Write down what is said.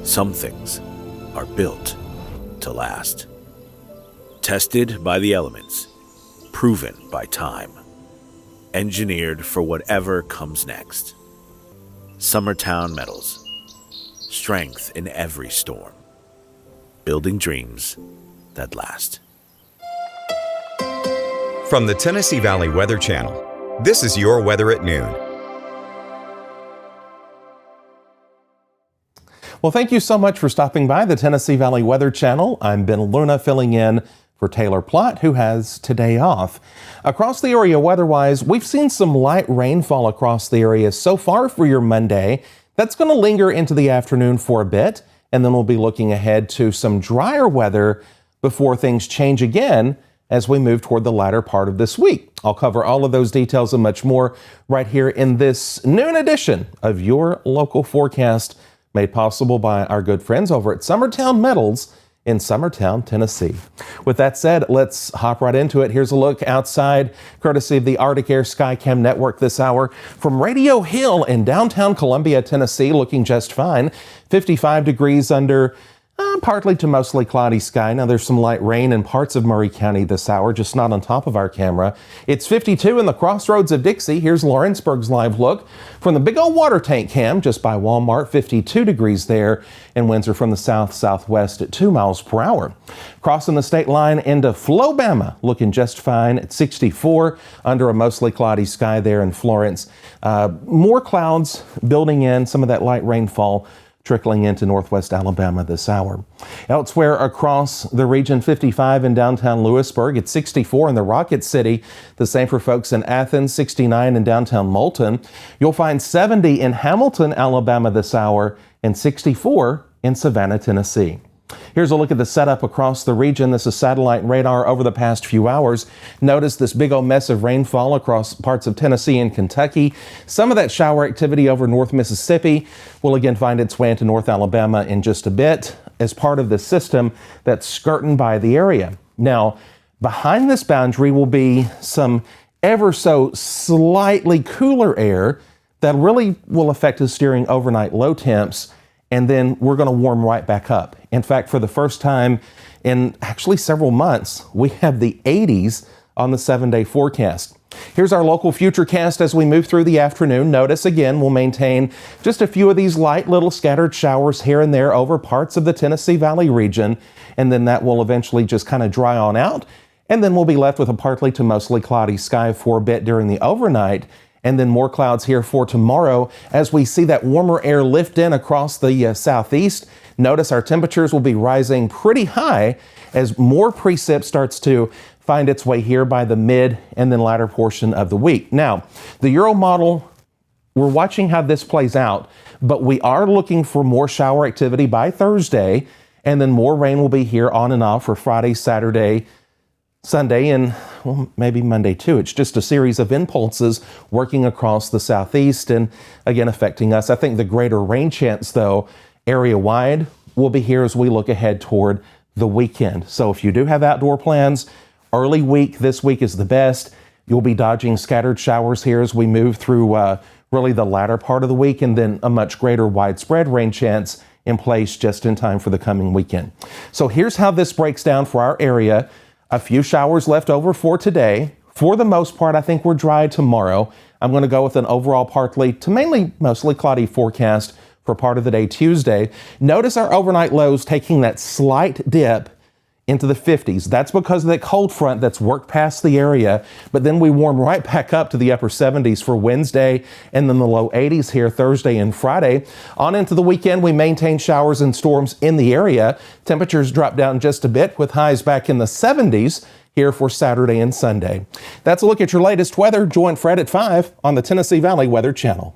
Some things are built to last. Tested by the elements, proven by time, engineered for whatever comes next. Summertown Metals. Strength in every storm. Building dreams that last. From the Tennessee Valley Weather Channel, this is your weather at noon. Well, thank you so much for stopping by the Tennessee Valley Weather Channel. I'm Ben Luna filling in for Taylor Plott, who has today off. Across the area weather-wise, we've seen some light rainfall across the area so far for your Monday. That's going to linger into the afternoon for a bit, and then we'll be looking ahead to some drier weather before things change again as we move toward the latter part of this week. I'll cover all of those details and much more right here in this noon edition of your local forecast, made possible by our good friends over at Summertown Metals in Summertown, Tennessee. With that said, let's hop right into it. Here's a look outside, courtesy of the Arctic Air Skycam Network this hour from Radio Hill in downtown Columbia, Tennessee, looking just fine. 55 degrees under partly to mostly cloudy sky. Now there's some light rain in parts of Murray County this hour, just not on top of our camera. It's 52 in the crossroads of Dixie. Here's Lawrenceburg's live look from the big old water tank cam just by Walmart, 52 degrees there, and winds are from the south-southwest at 2 miles per hour. Crossing the state line into Flobama, looking just fine at 64 under a mostly cloudy sky there in Florence. More clouds building in, some of that light rainfall trickling into northwest Alabama this hour. Elsewhere across the region, 55 in downtown Lewisburg. It's 64 in the Rocket City. The same for folks in Athens, 69 in downtown Moulton. You'll find 70 in Hamilton, Alabama this hour, and 64 in Savannah, Tennessee. Here's a look at the setup across the region. This is satellite radar over the past few hours. Notice this big old mess of rainfall across parts of Tennessee and Kentucky. Some of that shower activity over North Mississippi will again find its way into North Alabama in just a bit as part of the system that's skirting by the area. Now, behind this boundary will be some ever so slightly cooler air that really will affect us during overnight low temps. And then we're going to warm right back up. In fact, for the first time in actually several months, we have the 80s on the 7-day forecast. Here's our local futurecast as we move through the afternoon. Notice again, we'll maintain just a few of these light little scattered showers here and there over parts of the Tennessee Valley region. And then that will eventually just kind of dry on out. And then we'll be left with a partly to mostly cloudy sky for a bit during the overnight. And then more clouds here for tomorrow as we see that warmer air lift in across the southeast. Notice our temperatures will be rising pretty high as more precip starts to find its way here by the mid and then latter portion of the week. Now, the Euro model, we're watching how this plays out, but we are looking for more shower activity by Thursday, and then more rain will be here on and off for Friday, Saturday, Sunday, and well, maybe Monday too. It's just a series of impulses working across the southeast and again affecting us. I think the greater rain chance, though, area-wide will be here as we look ahead toward the weekend. So if you do have outdoor plans, early week, this week is the best. You'll be dodging scattered showers here as we move through really the latter part of the week, and then a much greater widespread rain chance in place just in time for the coming weekend. So here's how this breaks down for our area. A few showers left over for today. For the most part, I think we're dry tomorrow. I'm going to go with an overall partly to mainly mostly cloudy forecast for part of the day Tuesday. Notice our overnight lows taking that slight dip into the 50s. That's because of that cold front that's worked past the area, but then we warm right back up to the upper 70s for Wednesday and then the low 80s here Thursday and Friday. On into the weekend, we maintain showers and storms in the area. Temperatures drop down just a bit with highs back in the 70s here for Saturday and Sunday. That's a look at your latest weather. Join Fred at 5 on the Tennessee Valley Weather Channel.